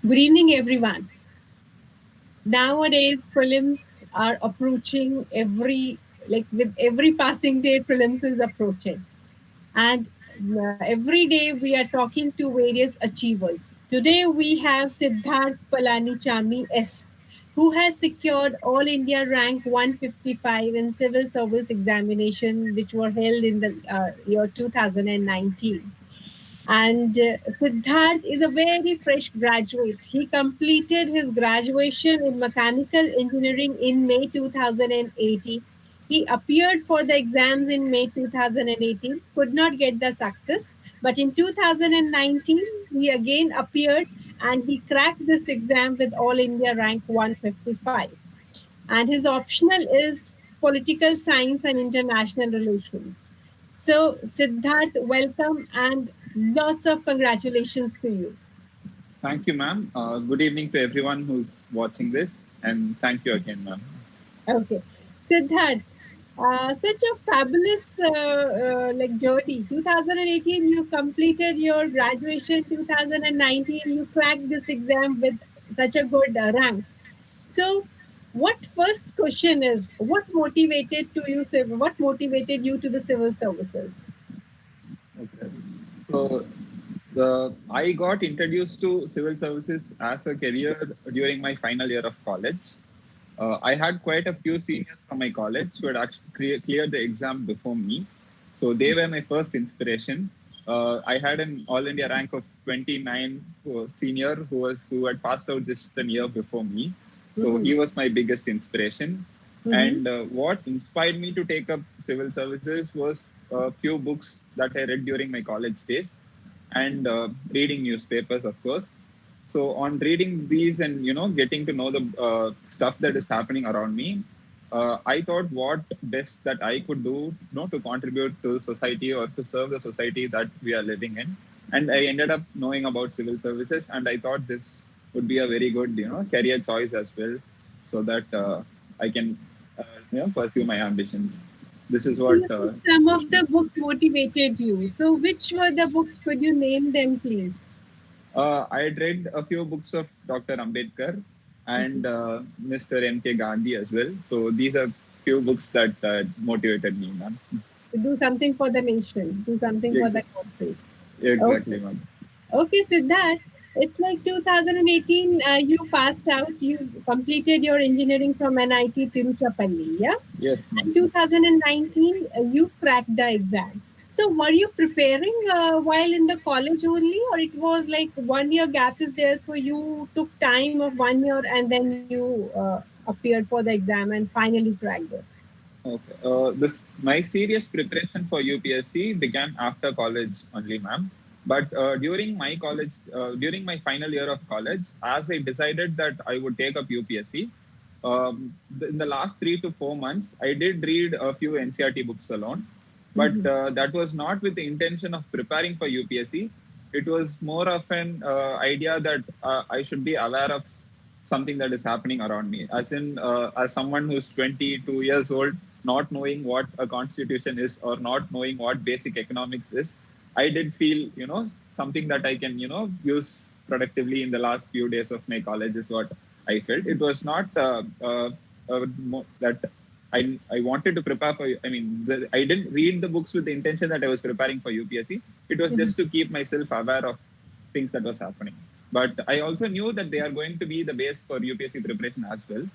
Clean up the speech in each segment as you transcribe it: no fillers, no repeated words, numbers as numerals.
Good evening, everyone. Nowadays, prelims are approaching with every passing day, prelims is approaching. And every day we are talking to various achievers. Today we have Siddharth Palanichamy S, who has secured All India Rank 155 in Civil Service Examination, which were held in the year 2019. And Siddharth is a very fresh graduate. He completed his graduation in mechanical engineering in May 2018. He appeared for the exams in May 2018, could not get the success, but in 2019 he again appeared and he cracked this exam with All India rank 155. And his optional is political science and international relations. So, Siddharth, welcome and lots of congratulations to you. Thank you, ma'am. Good evening to everyone who's watching this, and thank you again, ma'am. Okay, Siddharth, such a fabulous journey. 2018, you completed your graduation. 2019, you cracked this exam with such a good rank. So, what first question is what motivated to you? What motivated you to the civil services? Okay. So, I got introduced to civil services as a career during my final year of college. I had quite a few seniors from my college who had actually cleared the exam before me. So they were my first inspiration. I had an All India rank of 29 senior who had passed out just a year before me. So he was my biggest inspiration. And what inspired me to take up civil services was a few books that I read during my college days and reading newspapers, of course. So on reading these and getting to know the stuff that is happening around me, I thought what best that I could do, to contribute to society or to serve the society that we are living in. And I ended up knowing about civil services, and I thought this would be a very good career choice as well, so that I can pursue my ambitions. This is what. You said some of the books motivated you. So, which were the books? Could you name them, please? I had read a few books of Dr. Ambedkar and Mr. M.K. Gandhi as well. So these are few books that motivated me, ma'am. Do something for the nation. Do something for the country. Exactly, Okay. ma'am. Okay, Siddharth. It's like 2018, you passed out, you completed your engineering from NIT Tiruchirapalli, yeah? Yes, ma'am. And 2019, you cracked the exam. So, were you preparing while in the college only, or it was like 1 year gap is there, so you took time of 1 year and then you appeared for the exam and finally cracked it? Okay. My serious preparation for UPSC began after college only, ma'am. But during my final year of college, as I decided that I would take up UPSC, in the last 3 to 4 months, I did read a few NCRT books alone. But that was not with the intention of preparing for UPSC. It was more of an idea that I should be aware of something that is happening around me. As someone who's 22 years old, not knowing what a constitution is or not knowing what basic economics is, I did feel, something that I can, use productively in the last few days of my college is what I felt. It was not that I wanted to prepare for. I didn't read the books with the intention that I was preparing for UPSC. It was just to keep myself aware of things that was happening. But I also knew that they are going to be the base for UPSC preparation as well.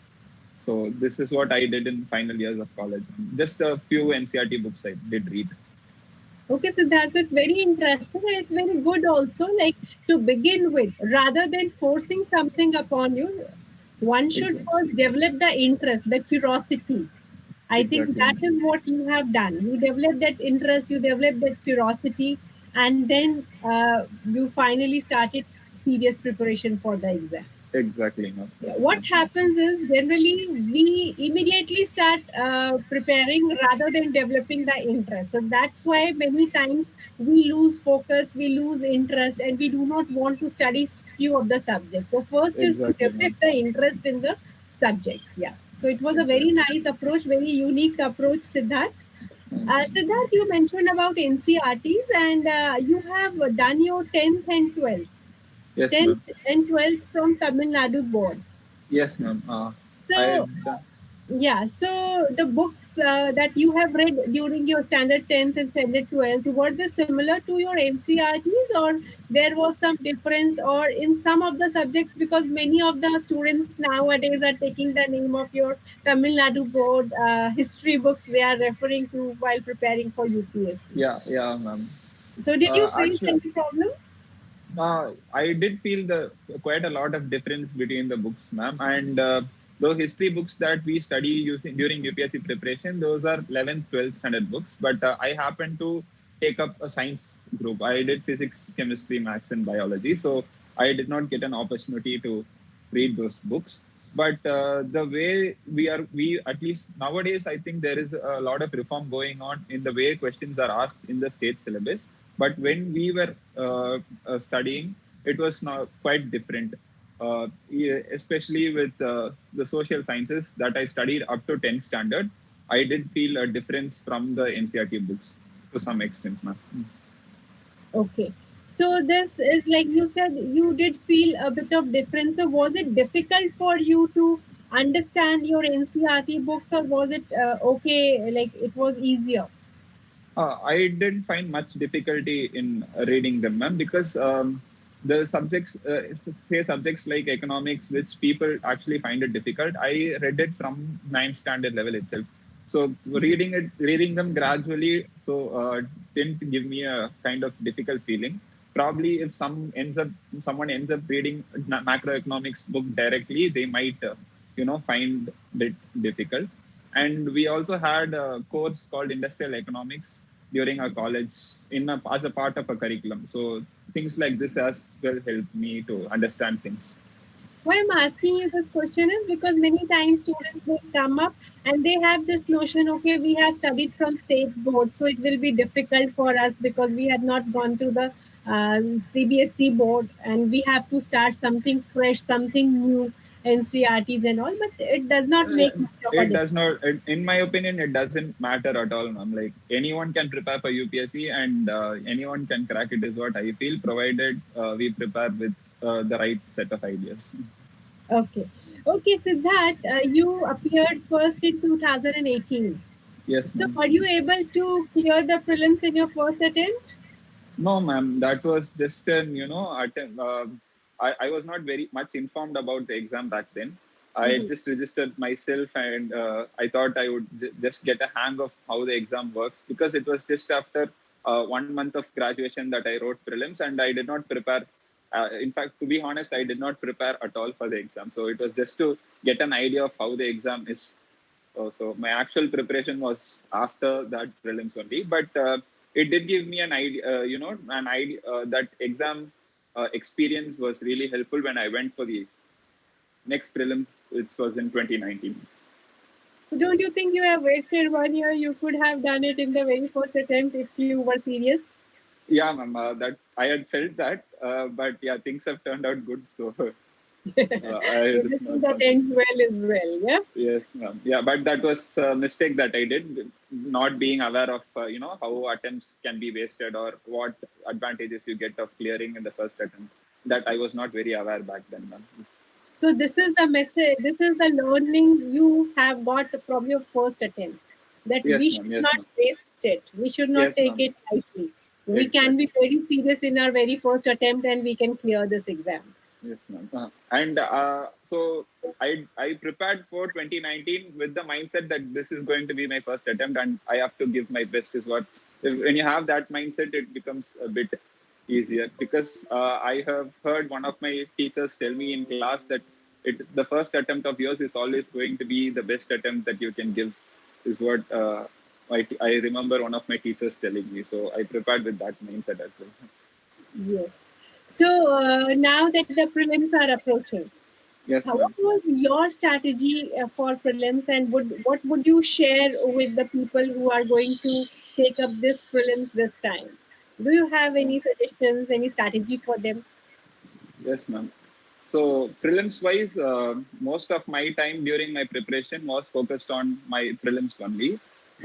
So this is what I did in final years of college. Just a few NCRT books I did read. Okay, Siddharth, so it's very interesting and it's very good also, like to begin with, rather than forcing something upon you, one should first develop the interest, the curiosity. I think Exactly. that is what you have done. You develop that interest, you develop that curiosity, and then you finally started serious preparation for the exam. Exactly. No. What happens is generally we immediately start preparing rather than developing the interest. So that's why many times we lose focus, we lose interest, and we do not want to study few of the subjects. So first is to Exactly, develop ma'am. the interest in the subjects. Yeah. So it was a very Exactly. nice approach, very unique approach, Siddharth. Siddharth, you mentioned about NCRTs and you have done your 10th and 12th. Yes, 10th ma'am. and 12th from Tamil Nadu board. Yes, ma'am. I So had done. yeah, so the books that you have read during your standard 10th and standard 12th, were they similar to your NCRTs, or there was some difference, or in some of the subjects, because many of the students nowadays are taking the name of your Tamil Nadu board history books they are referring to while preparing for UPSC. Yeah, yeah, ma'am. So did you face Actually, any problem? I did feel the quite a lot of difference between the books, ma'am. And those history books that we study using during UPSC preparation, those are 11th, 12th standard books. But I happened to take up a science group. I did physics, chemistry, maths, and biology. So I did not get an opportunity to read those books. But the way we at least nowadays, I think there is a lot of reform going on in the way questions are asked in the state syllabus. But when we were studying, it was not quite different. Especially with the social sciences that I studied up to 10th standard, I did feel a difference from the NCRT books to some extent, ma'am. Okay. So this is like you said, you did feel a bit of difference. So was it difficult for you to understand your NCRT books, or was it okay? Like it was easier. I didn't find much difficulty in reading them, ma'am, because the subjects, say subjects like economics, which people actually find it difficult, I read it from ninth standard level itself. So reading them gradually, so didn't give me a kind of difficult feeling. Probably if someone ends up reading macroeconomics book directly, they might, find it difficult. And we also had a course called industrial economics during our college as a part of a curriculum. So things like this as well helped me to understand things. Why I'm asking you this question is because many times students will come up and they have this notion, okay, we have studied from state board, so it will be difficult for us because we had not gone through the CBSE board, and we have to start something fresh, something new, NCRTs and all, but it does not Uh, make much of a It difference. does not, in my opinion, it doesn't matter at all, ma'am. Like anyone can prepare for UPSC and anyone can crack it, is what I feel, provided we prepare with the right set of ideas. Okay. Okay, Siddharth, you appeared first in 2018. Yes, So, ma'am. were you able to clear the prelims in your first attempt? No, ma'am. That was just an, I was not very much informed about the exam back then. I Mhm. just registered myself and I thought I would just get a hang of how the exam works because it was just after 1 month of graduation that I wrote prelims and I did not prepare. In fact, to be honest, I did not prepare at all for the exam. So it was just to get an idea of how the exam is. So my actual preparation was after that prelims only, but it did give me an idea, an idea that exam experience was really helpful when I went for the next prelims, which was in 2019. Don't you think you have wasted 1 year? You could have done it in the very first attempt if you were serious. Yeah, ma'am, that I had felt that, but yeah, things have turned out good. So it's Everything not that something. ends well is well. Yeah. Yes, ma'am. Yeah, but that was a mistake that I did, not being aware of how attempts can be wasted or what advantages you get of clearing in the first attempt. That I was not very aware back then, ma'am. So this is the message. This is the learning you have got from your first attempt. That we Yes, ma'am. should Yes, not ma'am. waste it. We should not Yes, take ma'am. it lightly. We can be Exactly. very serious in our very first attempt, and we can clear this exam. Yes, ma'am. And so I prepared for 2019 with the mindset that this is going to be my first attempt and I have to give my best. Is what when you have that mindset, it becomes a bit easier because I have heard one of my teachers tell me in class that the first attempt of yours is always going to be the best attempt that you can give. Is what I remember one of my teachers telling me. So I prepared with that mindset as well. Yes. So now that the prelims are approaching, Yes, what ma'am. was your strategy for prelims, and what would you share with the people who are going to take up this prelims this time? Do you have Uh, any suggestions, any strategy for them? Yes, ma'am. So prelims wise, most of my time during my preparation was focused on my prelims only.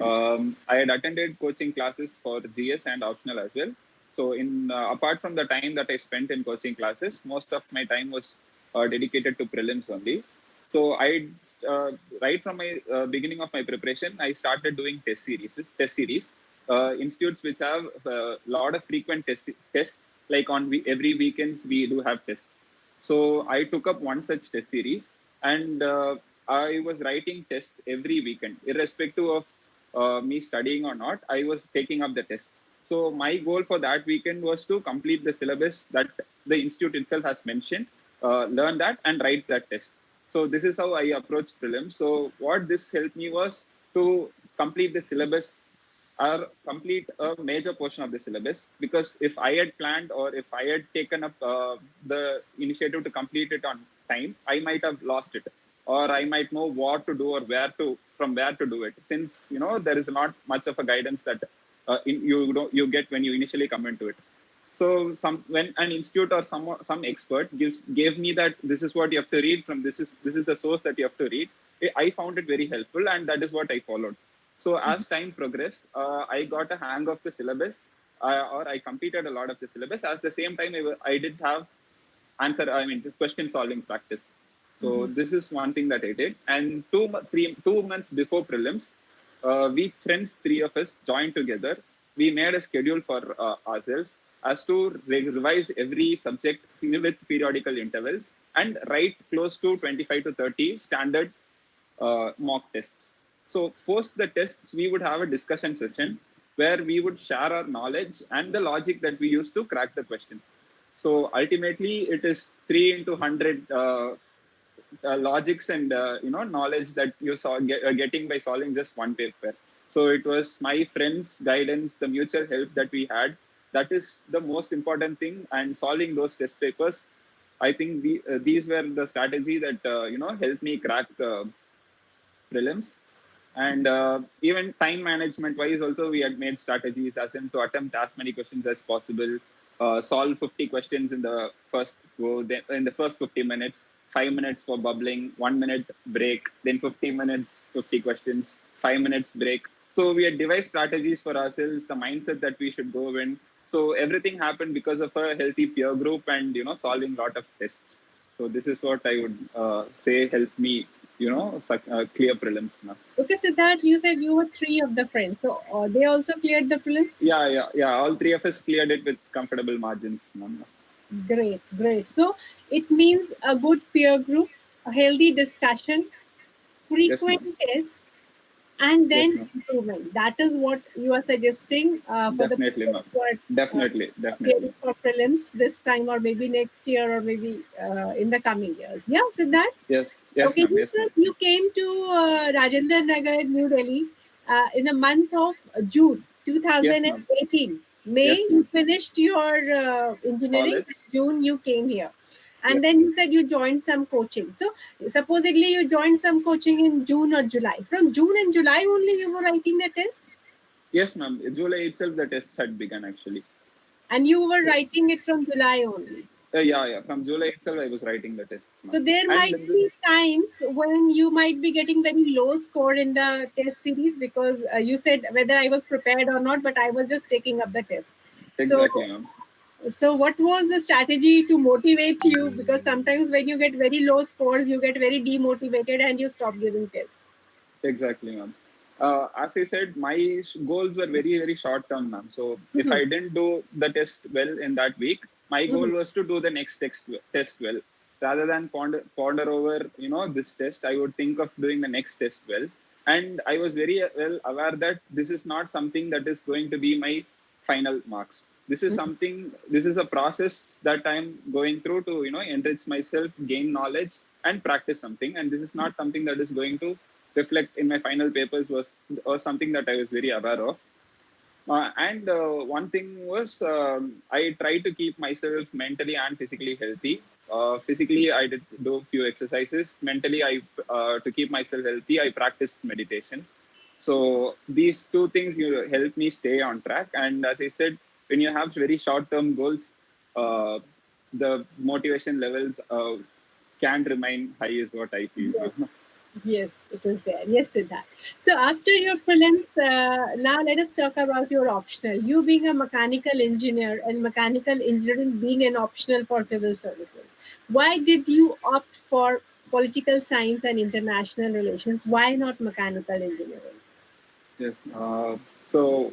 I had attended coaching classes for GS and optional as well. So in apart from the time that I spent in coaching classes, most of my time was dedicated to prelims only. So I right from my beginning of my preparation, I started doing test series. Institutes which have a lot of frequent tests, like on every weekends we do have tests. So I took up one such test series, and I was writing tests every weekend, irrespective of me studying or not. I was taking up the tests. So my goal for that weekend was to complete the syllabus that the institute itself has mentioned, learn that, and write that test. So this is how I approached prelims. So what this helped me was to complete the syllabus or complete a major portion of the syllabus, because if I had planned or if I had taken up the initiative to complete it on time, I might have lost it, or I might know what to do or where to do it, since there is not much of a guidance that you get when you initially come into it. So when an institute or some expert gave me that this is what you have to read from, this is the source that you have to read, I found it very helpful, and that is what I followed. So as time progressed, I got a hang of the syllabus, or I completed a lot of the syllabus. At the same time, I did have this question solving practice. So this is one thing that I did. And 2 months before prelims, we friends, three of us joined together. We made a schedule for ourselves as to revise every subject with periodical intervals and write close to 25 to 30 standard mock tests. So post the tests, we would have a discussion session where we would share our knowledge and the logic that we use to crack the question. So ultimately, it is 3 into 100 logics and knowledge that you getting by solving just one paper. So it was my friends' guidance, the mutual help that we had. That is the most important thing. And solving those test papers, I think these were the strategy that helped me crack the prelims. And even time management wise, also we had made strategies as in to attempt as many questions as possible, solve 50 questions in the first in the first 50 minutes, 5 minutes for bubbling, 1 minute break, then 50 minutes, 50 questions, 5 minutes break. So we had devised strategies for ourselves, the mindset that we should go in. So everything happened because of a healthy peer group and solving a lot of tests. So this is what I would say helped me clear prelims now. Okay, Siddharth, you said you were three of the friends. So they also cleared the prelims? Yeah. All three of us cleared it with comfortable margins. Great, great. So it means a good peer group, a healthy discussion, frequent tests, and then improvement. That is what you are suggesting for Definitely, the people who are definitely. appearing for prelims this time, or maybe next year, or maybe in the coming years. Yeah, Siddharth? Yes, Okay, ma'am. Yes, ma'am. you came to Rajendra Nagar, New Delhi, in the month of June Yes, ma'am. 2018. May Yes, you ma'am. finished your engineering. College. June you came here, Yes, and then you said you joined some coaching. So supposedly you joined some coaching in June or July. From June and July only you were writing the tests, yes, ma'am. July itself, the tests had begun actually. and you were So, writing it from July only. yeah. From July itself, I was writing the tests, ma'am. So there And might be times when you might be getting very low score in the test series, because you said whether I was prepared or not, but I was just taking up the test. So, exactly, ma'am. what was the strategy to motivate you? Because sometimes when you get very low scores, you get very demotivated and you stop giving tests. Exactly, ma'am. As I said, my goals were very, very short term, ma'am. So if Mhm. I didn't do the test well in that week, my goal Mhm. was to do the next test well. Rather than ponder over, this test, I would think of doing the next test well. And I was very well aware that this is not something that is going to be my final marks. This is a process that I'm going through to, enrich myself, gain knowledge, and practice something. And this is not something that is going to reflect in my final papers was something that I was very aware of. And one thing was I tried to keep myself mentally and physically healthy. Physically, I did do a few exercises. Mentally, to keep myself healthy, I practiced meditation. So these two things help me stay on track. And as I said, when you have very short-term goals, uh, the motivation levels can remain high, is what I feel. Yes. Yes, it is there. Yes, Siddharth. So after your prelims, now let us talk about your optional. You being a mechanical engineer and mechanical engineering being an optional for civil services. Why did you opt for political science and international relations? Why not mechanical engineering? Yes. So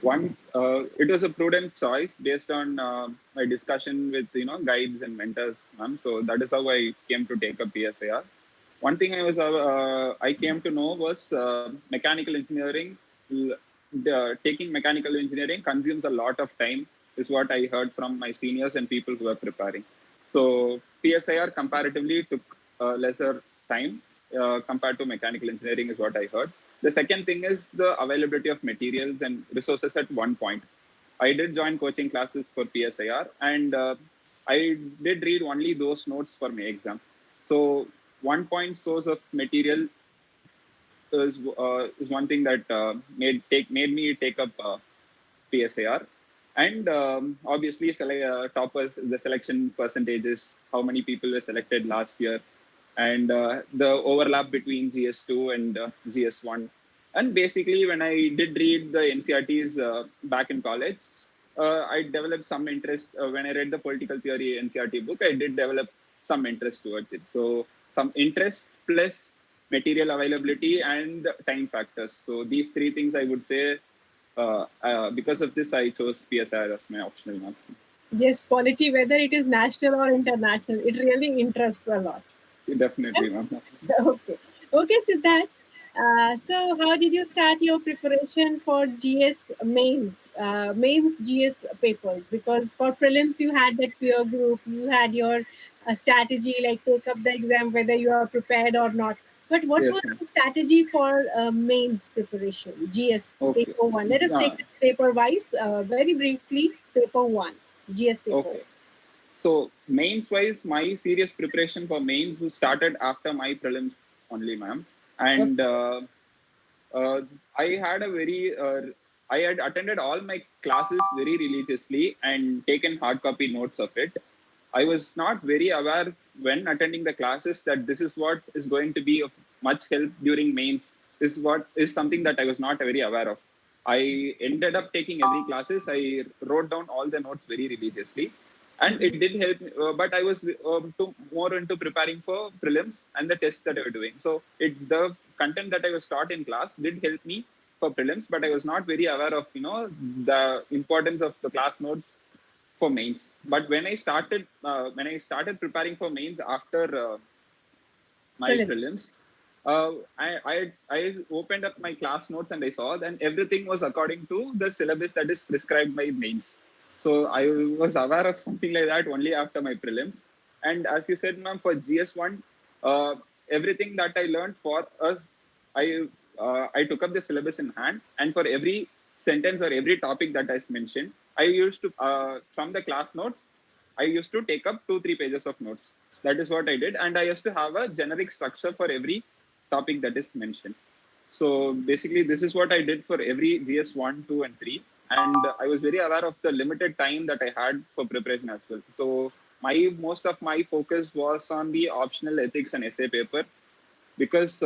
it was a prudent choice based on my discussion with guides and mentors, ma'am. So that is how I came to take up PSAR. One thing I came to know was mechanical engineering. Taking mechanical engineering consumes a lot of time, is what I heard from my seniors and people who are preparing. So PSIR comparatively took lesser time compared to mechanical engineering, is what I heard. The second thing is the availability of materials and resources at one point. I did join coaching classes for PSIR, and I did read only those notes for my exam. So one point source of material is one thing that made me take up PSAR, and obviously toppers, the selection percentages, how many people were selected last year, and the overlap between GS2 and GS1. And basically, when I did read the NCRTs back in college, I developed some interest. When I read the political theory NCRT book, I did develop some interest towards it. So some interest plus material availability and time factors. So these three things I would say, because of this, I chose PSI as my optional mark. Yes, polity, whether it is national or international, it really interests a lot. Definitely, ma'am. Okay. Okay, Siddharth. So, how did you start your preparation for GS mains GS papers? Because for prelims, you had that peer group, you had your strategy, like take up the exam, whether you are prepared or not. But what was Yes, ma'am. the strategy for mains preparation, GS Okay. paper one? Let us take Uh, it paper wise, very briefly. Paper one, GS paper okay. one. So mains wise, my serious preparation for mains started after my prelims only, ma'am. And Okay. I had a very, I had attended all my classes very religiously and taken hard copy notes of it. I was not very aware when attending the classes that this is what is going to be of much help during mains. This is what is something that I was not very aware of. I ended up taking every classes. I wrote down all the notes very religiously, and it did help me. But I was more into preparing for prelims and the tests that I was doing. So the content that I was taught in class did help me for prelims, but I was not very aware of the importance of the class notes for mains. But when I started preparing for mains after my Prelims. prelims, I opened up my class notes and I saw that everything was according to the syllabus that is prescribed by mains. So I was aware of something like that only after my prelims. And as you said, ma'am, for GS1, everything that I learned for us, I took up the syllabus in hand, and for every sentence or every topic that I mentioned, I used to from the class notes, I used to take up 2-3 pages of notes. That is what I did, and I used to have a generic structure for every topic that is mentioned. So basically, this is what I did for every GS 1, 2, and 3, and I was very aware of the limited time that I had for preparation as well. So most of my focus was on the optional ethics and essay paper, because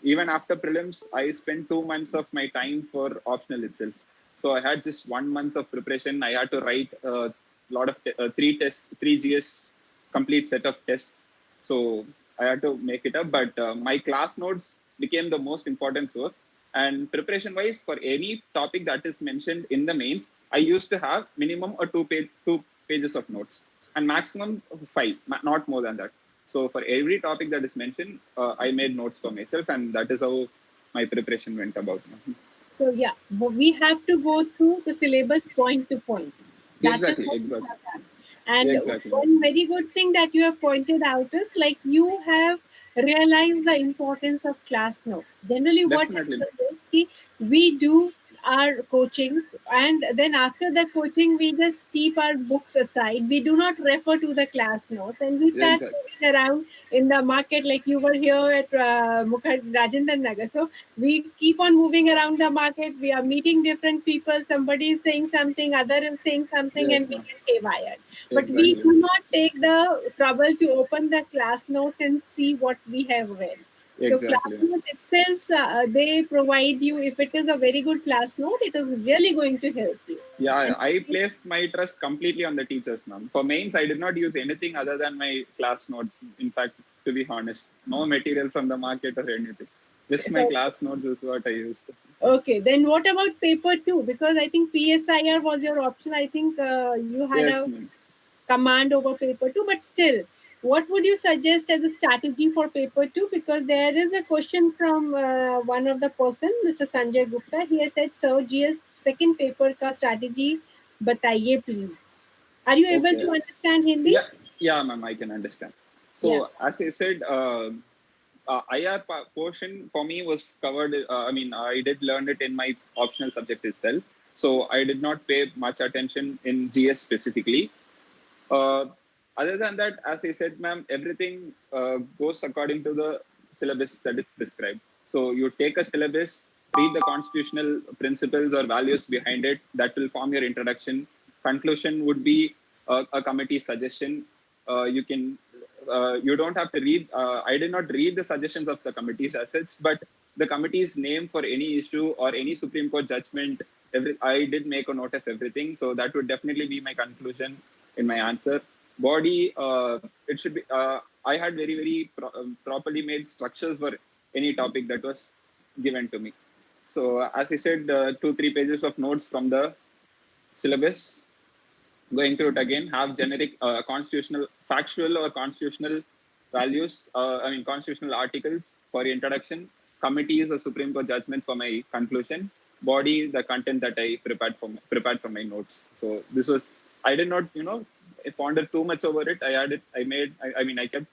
even after prelims, I spent 2 months of my time for optional itself. So I had just 1 month of preparation. I had to write a lot of three tests, three GS complete set of tests. So I had to make it up. But my class notes became the most important source. And preparation wise, for any topic that is mentioned in the mains, I used to have minimum a 2 pages of notes, and maximum five, not more than that. So for every topic that is mentioned, I made notes for myself, and that is how my preparation went about. So yeah, we have to go through the syllabus point to point. That is Exactly, what we exactly, have done. And exactly. one very good thing that you have pointed out is like you have realized the importance of class notes. Generally, what Definitely, happens is ki we do our coachings, and then after the coaching we just keep our books aside. We do not refer to the class notes, and we start exactly, moving around in the market. Like you were here at Rajendra Nagar, so we keep on moving around the market. We are meeting different people. Somebody is saying something, other is saying something, yes, and we ma'am. get haywire. But we Exactly, do ma'am. not take the trouble to open the class notes and see what we have read. So class Exactly. notes itself, they provide you, if it is a very good class note, it is really going to help you. Yeah, And I placed my trust completely on the teachers, ma'am. For mains, I did not use anything other than my class notes. In fact, to be honest, no material from the market or anything. Just my class notes is what I used. okay, then what about paper two? Because I think PSIR was your option. I think you had Yes, a ma'am. command over paper two, but still, what would you suggest as a strategy for paper two? Because there is a question from one of the person, Mr. Sanjay Gupta. He has said, "Sir, GS second paper ka strategy bataiye, please." Are you able Okay. to understand Hindi? Yeah, yeah, ma'am. I can understand. Yeah. So, as I said, IR portion for me was covered. I mean, I did learn it in my optional subject itself. So I did not pay much attention in GS specifically. Uh, Other than that, as I said, ma'am, everything goes according to the syllabus that is prescribed. So you take a syllabus, read the constitutional principles or values behind it. That will form your introduction. Conclusion would be a committee suggestion. You don't have to read. I did not read the suggestions of the committees as such, but the committee's name for any issue or any Supreme Court judgment. I did make a note of everything. So that would definitely be my conclusion in my answer. Body, it should be. I had very properly made structures for any topic that was given to me. So as I said, 2-3 pages of notes from the syllabus, going through it again, have generic constitutional, factual or constitutional values, constitutional articles for introduction, committees or Supreme Court judgments for my conclusion, body, the content that I prepared for my notes. So this was, I did not, ponder too much over it. I kept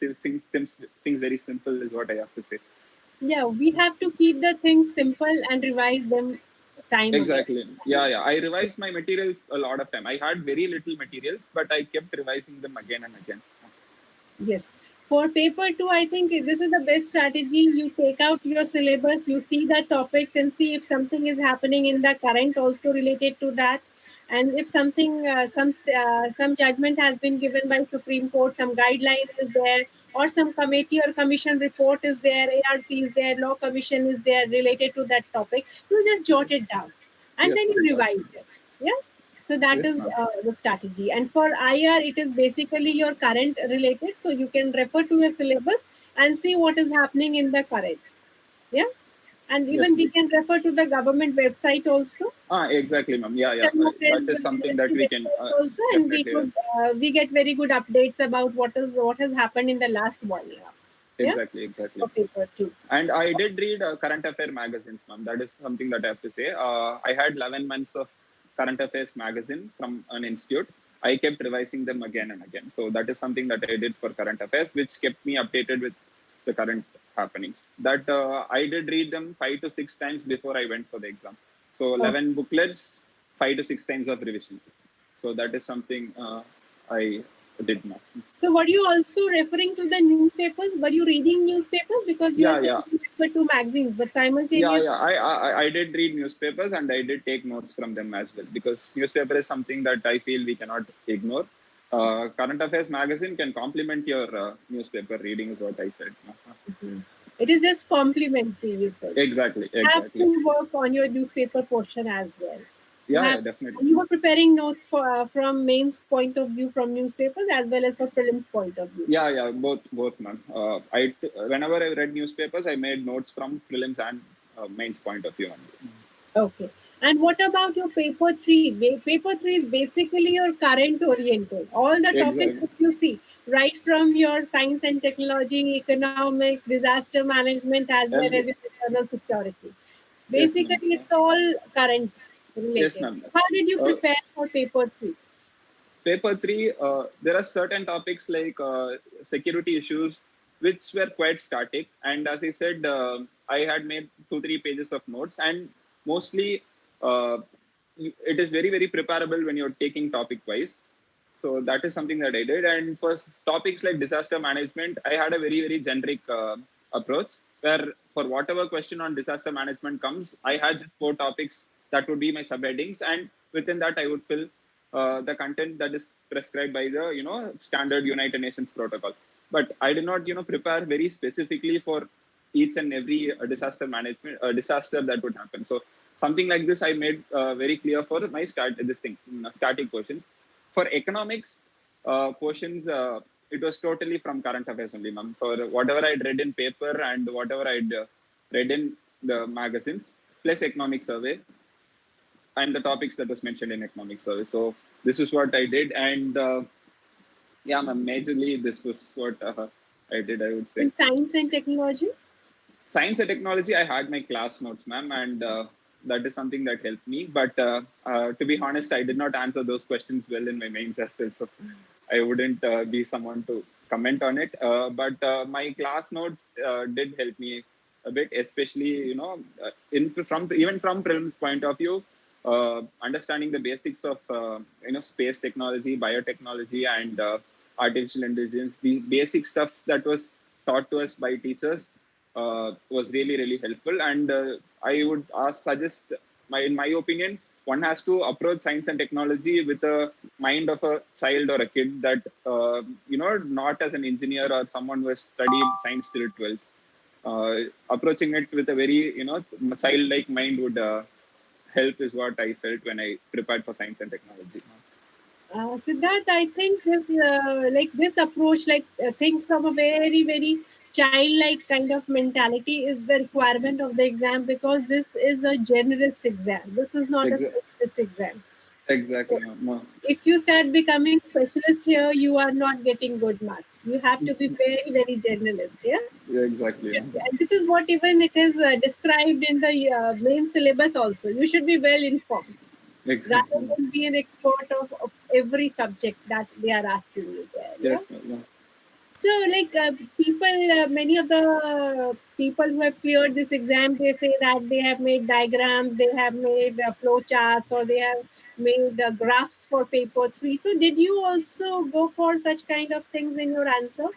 things very simple is what I have to say. Yeah, we have to keep the things simple and revise them time again. Exactly. Yeah, yeah. I revised my materials a lot of time. I had very little materials, but I kept revising them again and again. Yes. For paper two, I think this is the best strategy. You take out your syllabus, you see the topics and see if something is happening in the current also related to that. And if something, some judgment has been given by Supreme Court, some guideline is there, or some committee or commission report is there, ARC is there, law commission is there related to that topic, you just jot it down and Yes, then you ma'am. revise it. Yeah. So that Yes, is ma'am. the strategy. And for IR, it is basically your current related. So you can refer to your syllabus and see what is happening in the current. Yeah. And Yes, even we ma'am. can refer to the government website also. Exactly, ma'am. Yeah, yeah. External That affairs is something that ministry we can website also, and we definitely. could we get very good updates about what has happened in the last 1 year. Yeah. Exactly, exactly. For paper two. And I did read current affair magazines, ma'am. That is something that I have to say. I had 11 months of current affairs magazine from an institute. I kept revising them again and again. So that is something that I did for current affairs, which kept me updated with the current happenings. That I did read them 5 to 6 times before I went for the exam. So Okay. 11 booklets, 5 to 6 times of revision. So that is something I did not. So were you also referring to the newspapers? Were you reading newspapers? Because you are Yeah, saying yeah. you refer to magazines, but Yeah, simultaneously. yeah. I did read newspapers and I did take notes from them as well because newspaper is something that I feel we cannot ignore. Current affairs magazine can complement your newspaper reading, is what I said. Mhm. It is just complimentary, you said. Exactly, You have exactly. to work on your newspaper portion as well. You Yeah, have yeah, definitely. you were preparing notes for from mains point of view from newspapers as well as for prelims point of view. Yeah, yeah, both, man. Whenever I read newspapers, I made notes from prelims and mains point of view only. Okay. And what about your paper three? Paper three is basically your current oriented. All the topics Exactly. that you see, right from your science and technology, economics, disaster management, as well as Every your internal security. Yes, ma'am. Basically, it's all current Yes, related. So ma'am. how did you Uh, prepare for paper three? Paper 3, there are certain topics like security issues which were quite static. And as I said, I had made 2-3 pages of notes, and mostly uh, it is very preparable when you're taking topic wise. So that is something that I did. And for topics like disaster management, I had a very generic approach where for whatever question on disaster management comes, I had just 4 topics that would be my subheadings, and within that I would fill the content that is prescribed by the standard United Nations protocol. But I did not prepare very specifically for each and every disaster that would happen. So something like this I made very clear for my static questions. For economics portions, it was totally from current affairs only, ma'am. For whatever I'd read in paper and whatever I'd read in the magazines, plus economic survey and the topics that was mentioned in economic survey. So this is what I did, and yeah, ma'am, majorly this was what I did, I would say. In science and technology? Science and technology, I had my class notes, ma'am, and that is something that helped me. But to be honest, I did not answer those questions well in my mains as well, so I wouldn't be someone to comment on it. But my class notes did help me a bit, especially from even from Prelims point of view, understanding the basics of space technology, biotechnology, and artificial intelligence. The basic stuff that was taught to us by teachers was really really helpful, and I would suggest in my opinion, one has to approach science and technology with a mind of a child or a kid, that not as an engineer or someone who has studied science till 12th. Approaching it with a very childlike mind would help, is what I felt when I prepared for science and technology. Siddharth, I think this approach, think from a very very childlike kind of mentality, is the requirement of the exam, because this is a generalist exam. This is not a Exa- specialist exam. exactly, ma'am. If you start becoming specialist here, you are not getting good marks. You have to be very very generalist here. Yeah, exactly, ma'am. And this is what even it is described in the main syllabus also. You should be well informed rather Exactly. than be an expert of every subject that they are asking you there. Yes, Yeah. ma'am. So, many of the people who have cleared this exam, they say that they have made diagrams, they have made flow charts, or they have made graphs for paper 3. So, did you also go for such kind of things in your answer?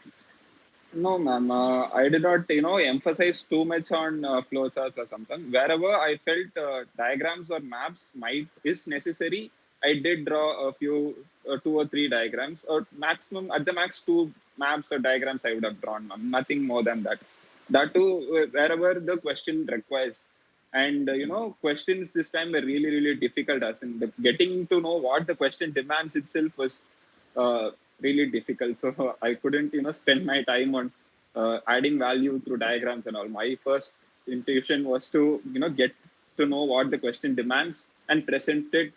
No, ma'am. I did not, emphasize too much on flowcharts or something. Wherever I felt diagrams or maps might is necessary, I did draw a few, 2 or 3 diagrams, or maximum at the max 2 maps or diagrams I would have drawn, ma'am. Nothing more than that. That too, wherever the question requires. And questions this time were really, really difficult. As in getting to know what the question demands itself was uh, really difficult. So I couldn't, spend my time on adding value through diagrams and all. My first intuition was to, get to know what the question demands and present it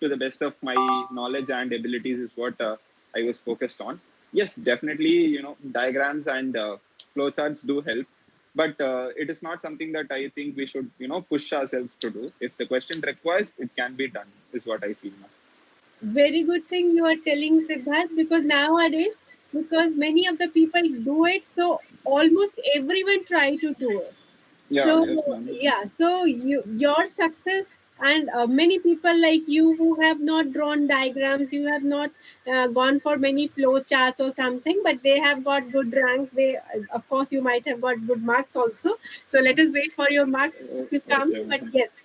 to the best of my knowledge and abilities is what I was focused on. Yes, definitely, diagrams and flowcharts do help, but it is not something that I think we should, push ourselves to do. If the question requires, it can be done, is what I feel now. Very good thing you are telling, Siddharth, because nowadays, because many of the people do it, so almost everyone try to do it. Yeah, So yes, ma'am. yeah, so your success, and many people like you who have not drawn diagrams, you have not gone for many flow charts or something, but they have got good ranks. They, of course, you might have got good marks also. So let us wait for your marks to come. Okay, But ma'am. yes,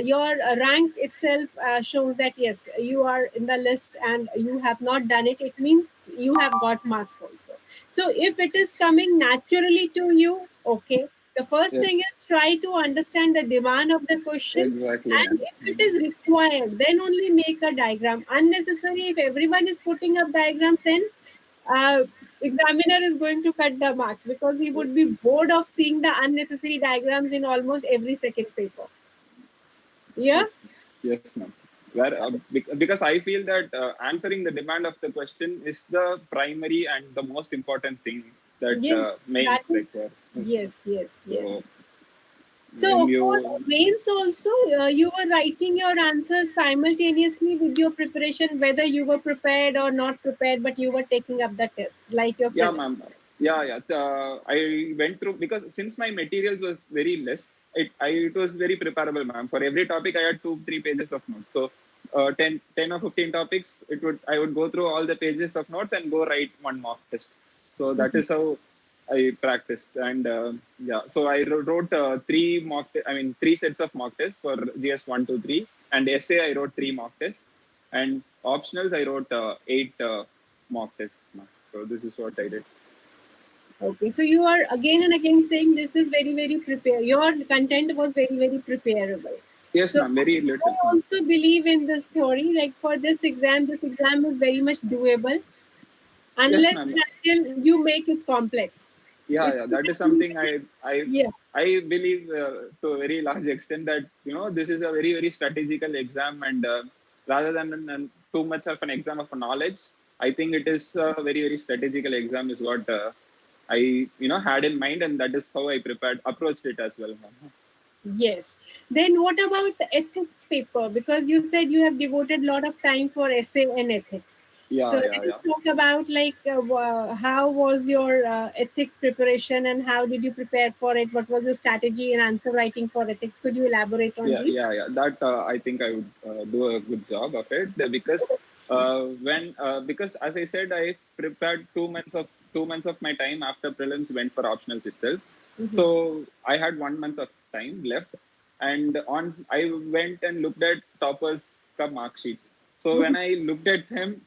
your rank itself shows that yes, you are in the list and you have not done it. It means you have got marks also. So if it is coming naturally to you, okay. The first Yes, thing is try to understand the demand of the question, exactly, and ma'am. if it is required, then only make a diagram. Unnecessary, if everyone is putting up diagrams, then uh, examiner is going to cut the marks, because he would be bored of seeing the unnecessary diagrams in almost every second paper. Yeah. Yes, yes, ma'am. Because I feel that answering the demand of the question is the primary and the most important thing that Yes, that mains is. requires. Yes, yes, yes. So So when for you, mains also, you were writing your answers simultaneously with your preparation, whether you were prepared or not prepared, but you were taking up the test, like your yeah, prelim. ma'am. Yeah, yeah. I went through because since my materials was very less, it was very preparable, ma'am. For every topic, I had 2-3 pages of notes. So 10 or 15 topics, I would go through all the pages of notes and go write one mock test. So that is how I practiced. And yeah, so I wrote 3 sets of mock tests for GS 1, 2, 3, and essay I wrote 3 mock tests, and optionals I wrote 8 mock tests, ma'am. So this is what I did. Okay, so you are again and again saying this is very, very prepare. Your content was very, very preparable. Yes, So ma'am. Very I little. also believe in this theory. Like for this exam is very much doable Yes, unless ma'am. and until you make it complex. Yeah, If yeah. you That is can something make it, I yeah, I believe to a very large extent that this is a very very strategical exam, and rather than too much of an exam of knowledge, I think it is a very very strategical exam is what I had in mind, and that is how I prepared approached it as well, ma'am. yes. Then what about the ethics paper? Because you said you have devoted a lot of time for essay and ethics. So Yeah, let yeah, us yeah. talk about like how was your ethics preparation and how did you prepare for it? What was your strategy in answer writing for ethics? Could you elaborate on Yeah, this? yeah, yeah. That I think I would do a good job of it because when because as I said, I prepared 2 months of my time after prelims went for optionals itself. Mhm. So I had 1 month of time left, and on I went and looked at toppers' mark sheets. So when I looked at them,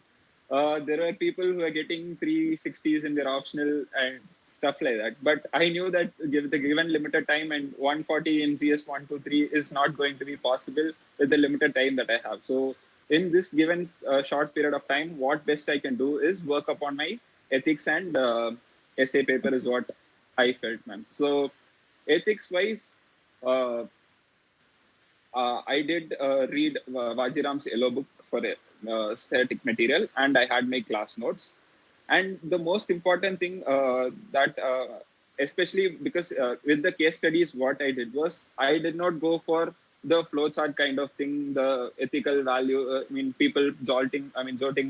there were people who are getting 360s in their optional and stuff like that. But I knew that give the given limited time and 140 in GS 123 is not going to be possible with the limited time that I have. So in this given short period of time, what best I can do is work upon my ethics and essay paper is what I felt, man. So ethics wise, uh, I did read Vajiram's Yellow Book for a static material, and I had my class notes. And the most important thing that, especially because with the case studies, what I did was I did not go for the flowchart kind of thing, the ethical value. I mean, people jotting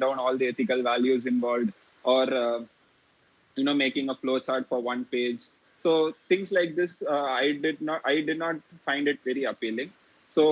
down all the ethical values involved, or making a flowchart for one page. So things like this, I did not find it very appealing. So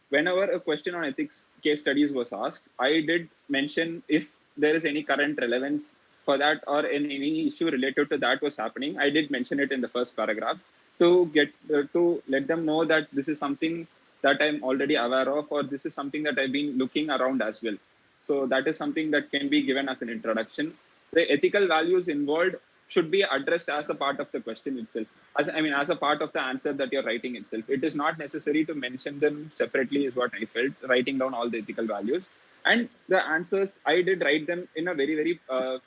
whenever a question on ethics case studies was asked, I did mention if there is any current relevance for that, or any issue related to that was happening. I did mention it in the first paragraph to get to let them know that this is something that I'm already aware of, or this is something that I've been looking around as well. So that is something that can be given as an introduction. The ethical values involved should be addressed as a part of the question itself, as a part of the answer that you're writing itself. It is not necessary to mention them separately is what I felt, writing down all the ethical values. And the answers, I did write them in a very very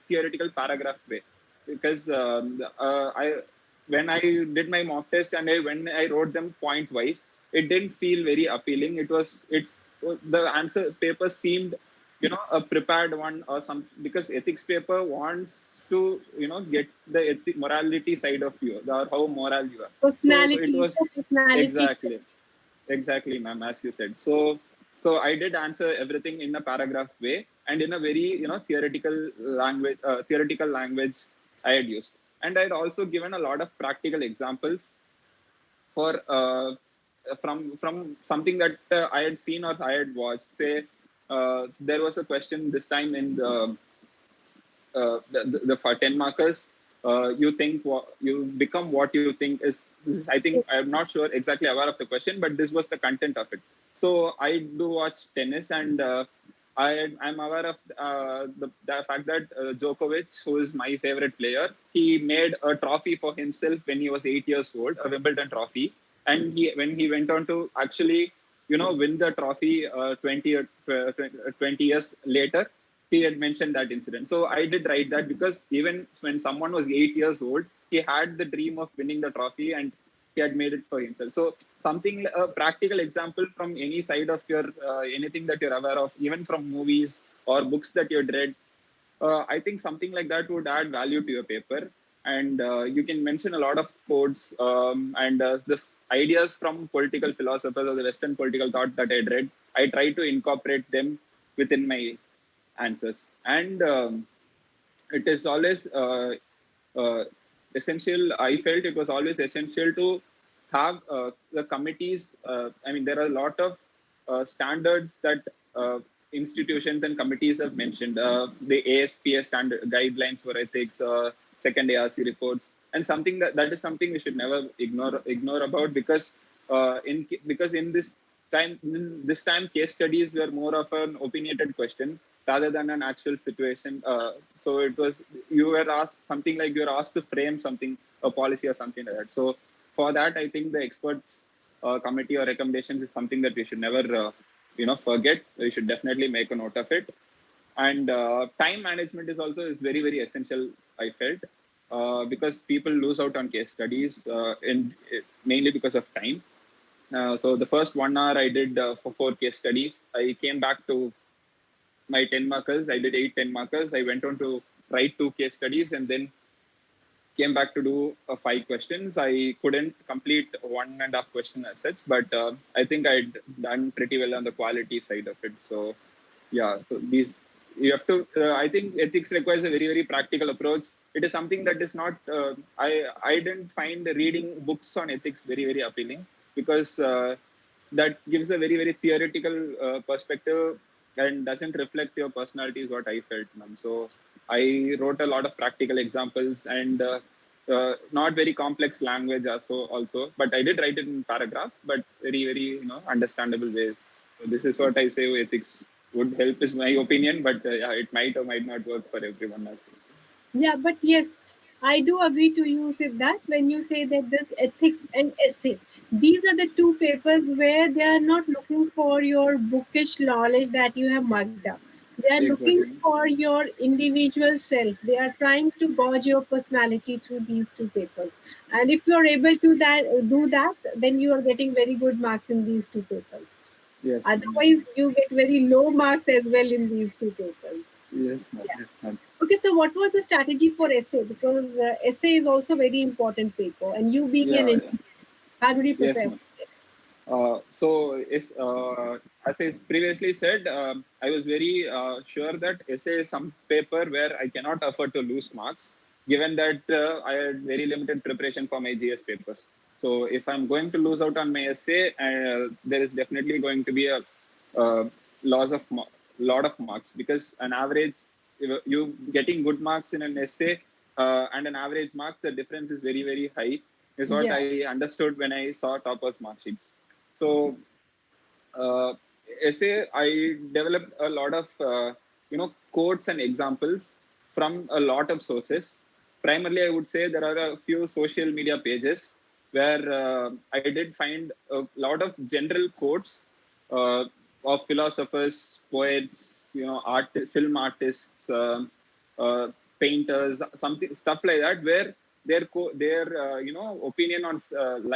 theoretical paragraph way, because I when I did my mock test and when I wrote them point wise, it didn't feel very appealing. The answer paper seemed a prepared one or some, because ethics paper wants to get the morality side of you, or how moral you are. So it Personality, was the personality. exactly ma'am, as you said. So I did answer everything in a paragraph way, and in a very theoretical language I had used. And I'd also given a lot of practical examples for from something that I had seen or I had watched. Say, there was a question this time in the for 10 markers. You become what you think is. I think I'm not sure exactly aware of the question, but this was the content of it. So I do watch tennis, and I'm aware of the fact that Djokovic, who is my favorite player, he made a trophy for himself when he was 8 years old, a Wimbledon trophy. And when he went on to actually, win the trophy 20 years later, he had mentioned that incident. So I did write that, because even when someone was 8 years old, he had the dream of winning the trophy, and he had made it for himself. So something, a practical example from any side of your anything that you're aware of, even from movies or books that you had read. I think something like that would add value to your paper. And you can mention a lot of quotes, and this ideas from political philosophers or the Western political thought that I'd read. I try to incorporate them within my answers. And it is always uh, essential. I felt it was always essential to have the committees. I mean, there are a lot of standards that institutions and committees have mentioned. The ASPS standard guidelines for ethics, second ARC reports, and that is something we should never ignore about, because in this this time case studies were more of an opinionated question rather than an actual situation. So it was, you were asked something like, you were asked to frame something, a policy or something like that. So for that, I think the experts committee or recommendations is something that we should never forget. We should definitely make a note of it. And time management is very essential, I felt, because people lose out on case studies, mainly because of time. So the first 1 hour I did for 4 case studies. I came back to my 10 markers. I did 8 10 markers. I went on to write 2 case studies and then came back to do 5 questions. I couldn't complete 1.5 question as such, but I think I'd done pretty well on the quality side of it. So yeah, so these, you have to, I think ethics requires a very practical approach. It is something that is not, I didn't find reading books on ethics very appealing, because that gives a very theoretical perspective and doesn't reflect your personality, is what I felt, ma'am. So I wrote a lot of practical examples and not very complex language also, but I did write it in paragraphs, but very understandable way. So this is what I say ethics would help, is my opinion, but yeah, it might or might not work for everyone as well. Yeah, but yes, I do agree to you with that when you say that this ethics and essay, these are the two papers where they are not looking for your bookish knowledge that you have mugged up. They are looking Exactly. for your individual self. They are trying to gauge your personality through these two papers. And if you are able to do that, then you are getting very good marks in these two papers. Yes, ma'am. Otherwise, you get very low marks as well in these two papers. Yes, ma'am. Yeah. Yes, ma'am. Okay, so what was the strategy for essay? Because essay is also very important paper, and you being an Yeah. engineer, how did you Yes, prepare ma'am. for it? So, as I previously said, I was very sure that essay is some paper where I cannot afford to lose marks, given that I had very limited preparation for my GS papers. So, if I'm going to lose out on my essay, there is definitely going to be a loss of lot of marks, because an average, you getting good marks in an essay and an average mark, the difference is very high. Is what Yeah. I understood when I saw toppers' mark sheets. So uh, essay, I developed a lot of quotes and examples from a lot of sources. Primarily, I would say there are a few social media pages where I did find a lot of general quotes uh, of philosophers, poets, film artists, uh, painters, something stuff like that, where their opinion on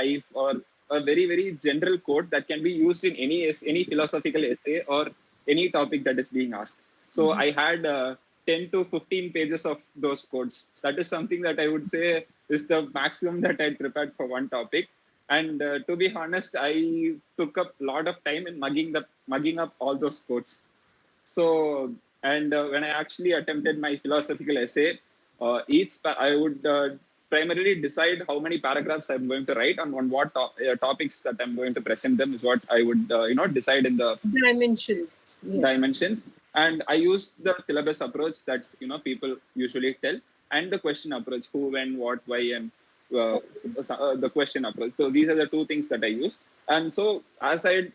life, or a very general quote that can be used in any philosophical essay or any topic that is being asked. So I had 10 to 15 pages of those quotes. That is something that I would say is the maximum that I prepared for one topic. And to be honest, I took up a lot of time in mugging up all those quotes. So, and when I actually attempted my philosophical essay, I would primarily decide how many paragraphs I'm going to write, and on what topics that I'm going to present them, is what I would decide in the Dimensions. Yes. dimensions. And I use the syllabus approach that people usually tell, and the question approach: who, when, what, why, and uh, the question approach. So these are the two things that I use. And so, as I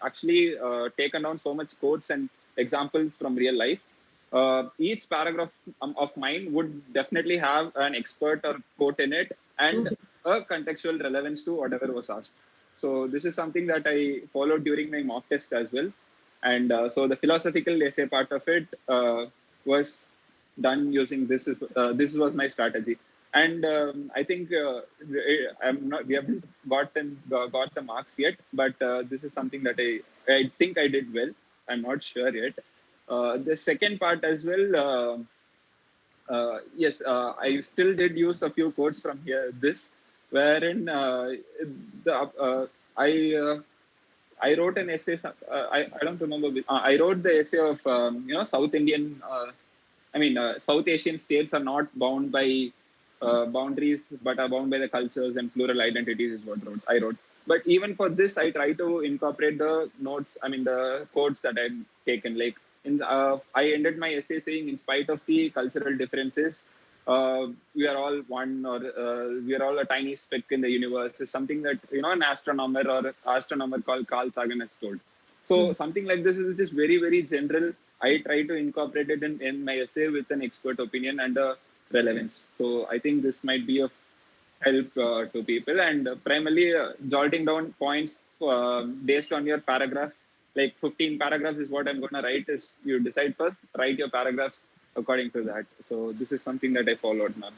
actually taken down so much quotes and examples from real life, each paragraph of mine would definitely have an expert or quote in it, and a contextual relevance to whatever was asked. So this is something that I followed during my mock tests as well. And so the philosophical essay part of it was done using this. This was my strategy. And I think we haven't got the marks yet, but this is something that I think I did well. I'm not sure yet. The second part as well. Yes, I still did use a few quotes from here. This, wherein the I I wrote an essay. I don't remember. I wrote the essay of South Indian. South Asian states are not bound by boundaries, but are bound by the cultures and plural identities. Is what I wrote. But even for this, I try to incorporate the notes. The quotes that I'd taken. Like I ended my essay saying, in spite of the cultural differences, we are all one, or we are all a tiny speck in the universe, is something that an astronomer called Carl Sagan has told. So something like this is just very, very general. I try to incorporate it in my essay with an expert opinion and a relevance. So I think this might be of help to people, and primarily jotting down points based on your paragraph. Like 15 paragraphs is what I'm going to write. Is you decide first, write your paragraphs according to that. So this is something that I followed now.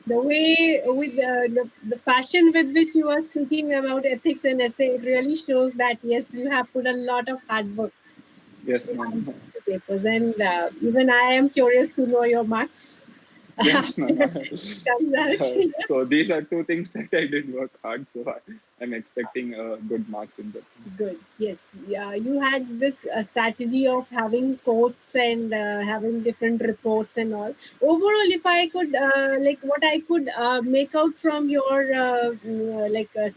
The way with the passion with which you are speaking about ethics and essay, it really shows that yes, you have put a lot of hard work Yes, behind ma'am. these two papers, and even I am curious to know your marks. Yes, ma'am. Comes out. So these are two things that I did work hard. So I'm expecting good marks in that. Good. Yes. Yeah. You had this strategy of having quotes and having different reports and all. Overall, if I could, like, what I could make out from your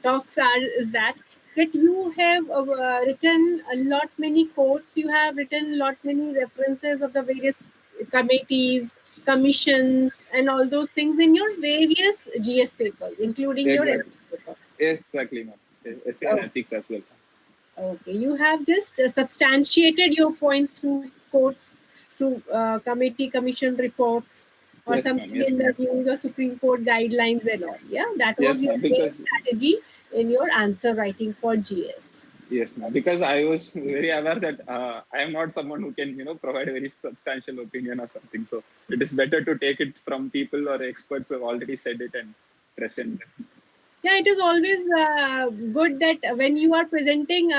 talks is that you have written a lot many quotes. You have written a lot many references of the various committees, commissions, and all those things in your various GS papers, including your Exactly. ethics paper. Exactly, ma'am. Essay and ethics as well. Okay, you have just substantiated your points through quotes, through committee commission reports, or Yes, ma'am. something Yes, in the ma'am. news or Supreme Court guidelines and all. Yeah, that was Yes, your ma'am. main Because strategy in your answer writing for GS. yes, ma'am. Because I was very aware that I am not someone who can, provide a very substantial opinion or something. So it is better to take it from people or experts who have already said it and present them. Yeah, it is always good that when you are presenting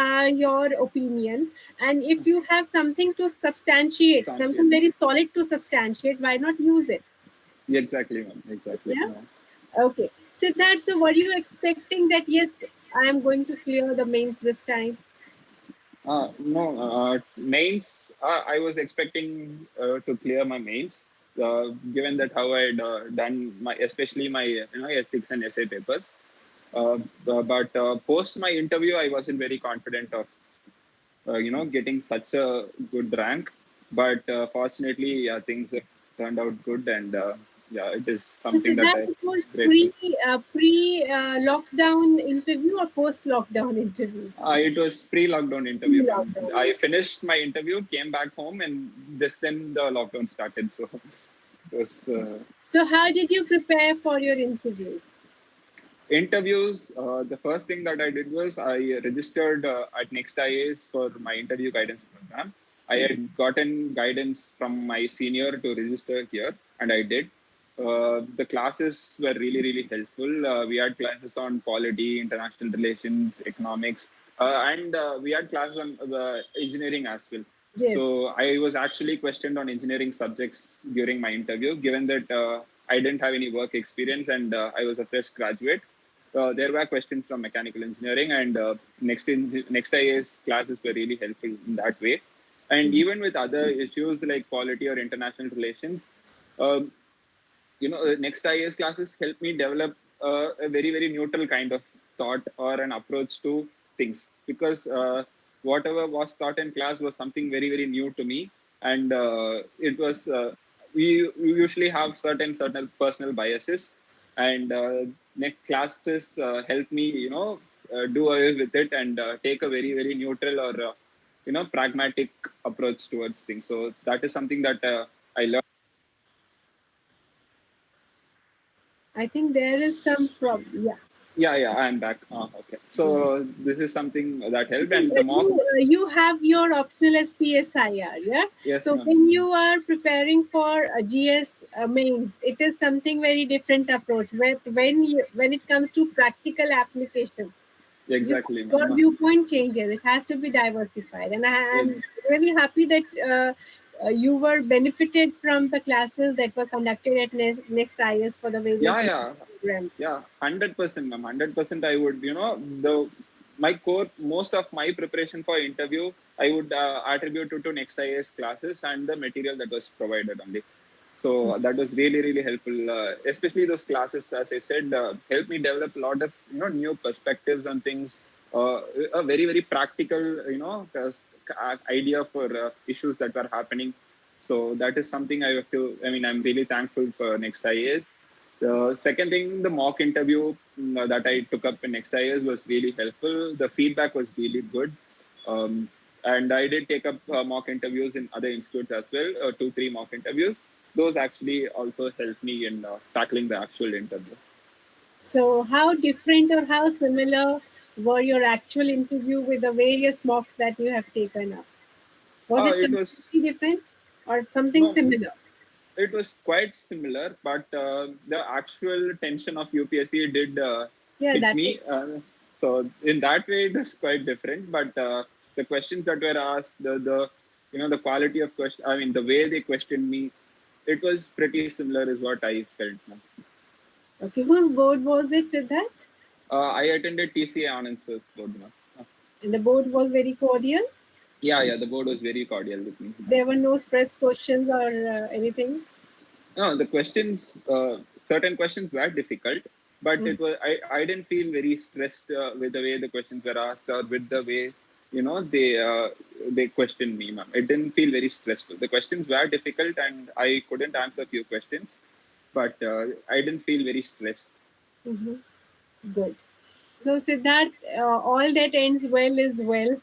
your opinion, and if you have something to substantiate, something Substantiate. very solid to substantiate, why not use it? Yeah, exactly, ma'am. Exactly. Yeah. No. Okay. Siddharth, so were you expecting that yes, I am going to clear the mains this time? No, mains. I was expecting to clear my mains, given that how I had done my, especially my ethics and essay papers. But post my interview, I wasn't very confident of getting such a good rank. But fortunately, yeah, things have turned out good, and yeah, it is So something that Siddharth, I'm it was grateful. pre lockdown interview or post lockdown interview? It was pre-lockdown Pre interview, ma'am. lockdown. I finished my interview, came back home, and just then the lockdown started. So it was So how did you prepare for your interviews? interviews. The first thing that I did was I registered at NEXT IAS for my interview guidance program. I had gotten guidance from my senior to register here, and I did. The classes were really, really helpful. We had classes on polity, international relations, economics, and we had classes on engineering as well. Yes. So I was actually questioned on engineering subjects during my interview, given that I didn't have any work experience and I was a fresh graduate. There were questions from mechanical engineering, and next IAS classes were really helpful in that way. And even with other issues like polity or international relations, um, next IAS classes help me develop a very, very neutral kind of thought or an approach to things, because whatever was taught in class was something very, very new to me, and it was we usually have certain personal biases, and next classes help me do away with it and take a very, very neutral or pragmatic approach towards things. So that is something that I learned. I think there is some problem. Yeah. Yeah, I'm back. Okay. So this is something that helped, and the mock. You have your optional as PSIR, yeah. Yes, So ma'am. when you are preparing for GS mains, it is something very different approach. When it comes to practical application, you, Exactly, your ma'am. viewpoint changes. It has to be diversified, and I am Ex- really happy that you were benefited from the classes that were conducted at Next IS for the various yeah, yeah, programs. yeah. 100%, ma'am. 100%. I would, the my core, most of my preparation for interview, I would attribute to next IAS classes and the material that was provided only. So that was really, really helpful. Especially those classes, as I said, helped me develop a lot of new perspectives on things. A very, very practical idea for issues that were happening. So that is something I have to, I mean, I'm really thankful for Next IAS. The second thing, the mock interview that I took up in Next IAS was really helpful. The feedback was really good. Um, and I did take up mock interviews in other institutes as well, 2, 3 mock interviews. Those actually also helped me in tackling the actual interview. So, how different or how similar were your actual interview with the various mocks that you have taken up? Was it It completely was, different or something no, similar? it was quite similar, but the actual tension of UPSC did Yeah, hit that me. is. So in that way, it is quite different. But the questions that were asked, the the quality of question, I mean, the way they questioned me, it was pretty similar, is what I felt. Okay, whose board was it, Siddharth? I attended TCA Anand's board. And the board was very cordial. Yeah, the board was very cordial with me. There were no stress questions or anything. No, the questions, certain questions were difficult, but Mm. I didn't feel very stressed with the way the questions were asked or with the way, they questioned me, ma'am. It didn't feel very stressful. The questions were difficult and I couldn't answer a few questions, but I didn't feel very stressed. Hmm. Good. So, Siddharth, all that ends well is well.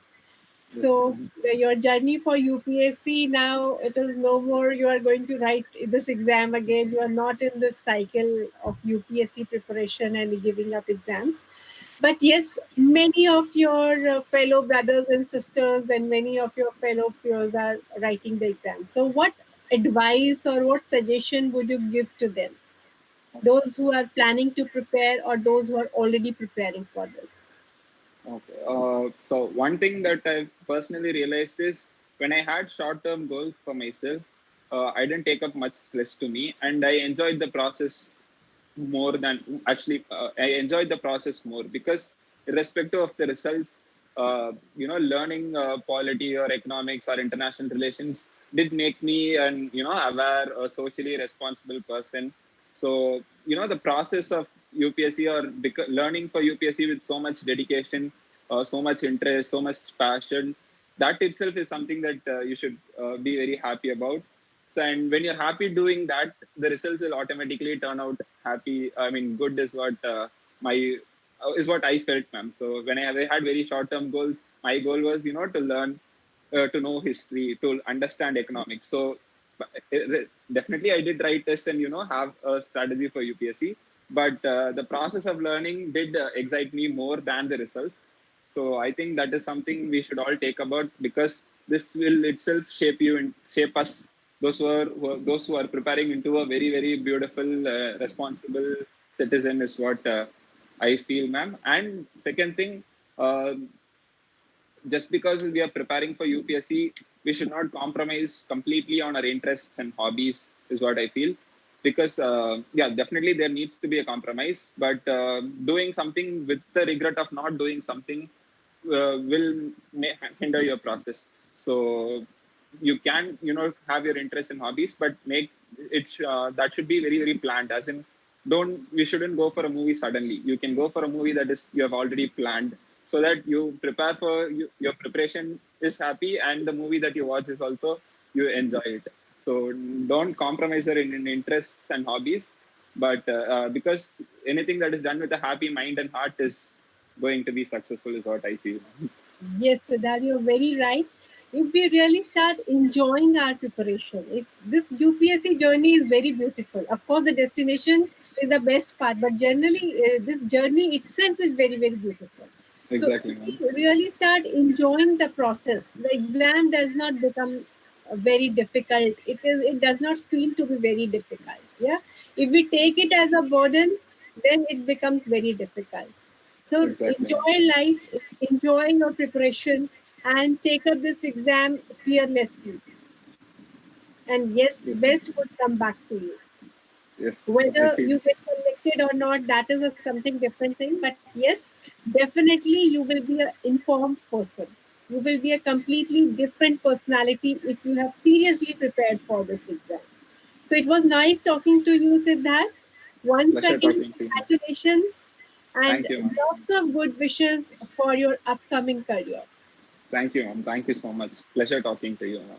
Yes, So, ma'am. your journey for UPSC now, it is no more you are going to write this exam again. You are not in this cycle of UPSC preparation and giving up exams. But yes, many of your fellow brothers and sisters and many of your fellow peers are writing the exam. So, what advice or what suggestion would you give to them? Those who are planning to prepare or those who are already preparing for this? Okay. So one thing that I personally realized is when I had short-term goals for myself, I didn't take up much stress to me, and I enjoyed the process more than actually. I enjoyed the process more because, irrespective of the results, learning polity or economics or international relations did make me an aware, socially responsible person. So the process of UPSC or learning for UPSC with so much dedication, so much interest, so much passion, that itself is something that you should be very happy about. So, and when you're happy doing that, the results will automatically turn out happy. I mean, good is what my is what I felt, ma'am. So when I had very short-term goals, my goal was, to learn, to know history, to understand economics. So definitely, I did write tests and have a strategy for UPSC. But the process of learning did excite me more than the results. So I think that is something we should all take about because this will itself shape you and shape us. Those who are preparing into a very very beautiful, responsible citizen is what I feel, ma'am. And second thing, uh, just because we are preparing for UPSC, we should not compromise completely on our interests and hobbies, is what I feel. Because, yeah, definitely there needs to be a compromise, but doing something with the regret of not doing something will hinder your process. So you can, have your interest in hobbies, but make it that should be very, very planned. As in, we shouldn't go for a movie suddenly. You can go for a movie that is you have already planned so that you prepare for your preparation is happy and the movie that you watch is also you enjoy it. So don't compromise in interests and hobbies, but because anything that is done with a happy mind and heart is going to be successful, is what I feel. Yes, Siddharth, you're very right. If we really start enjoying our preparation, if this UPSC journey is very beautiful. Of course, the destination is the best part, but generally, this journey itself is very, very beautiful. So, Exactly, if man. we really start enjoying the process, the exam does not become very difficult. It does not seem to be very difficult. Yeah, if we take it as a burden, then it becomes very difficult. So Exactly, man. enjoy life, enjoy your preparation, and take up this exam fearlessly. And yes, Yes, man. best would come back to you. Yes, man. I Whether feel. you get selected or not, that is a something different thing. But yes, definitely you will be an informed person. You will be a completely different personality if you have seriously prepared for this exam. So it was nice talking to you, Siddharth. Once Pleasure again, talking to you, man. congratulations and Thank you, man. lots of good wishes for your upcoming career. Thank you, ma'am. Thank you so much. Pleasure talking to you, ma'am.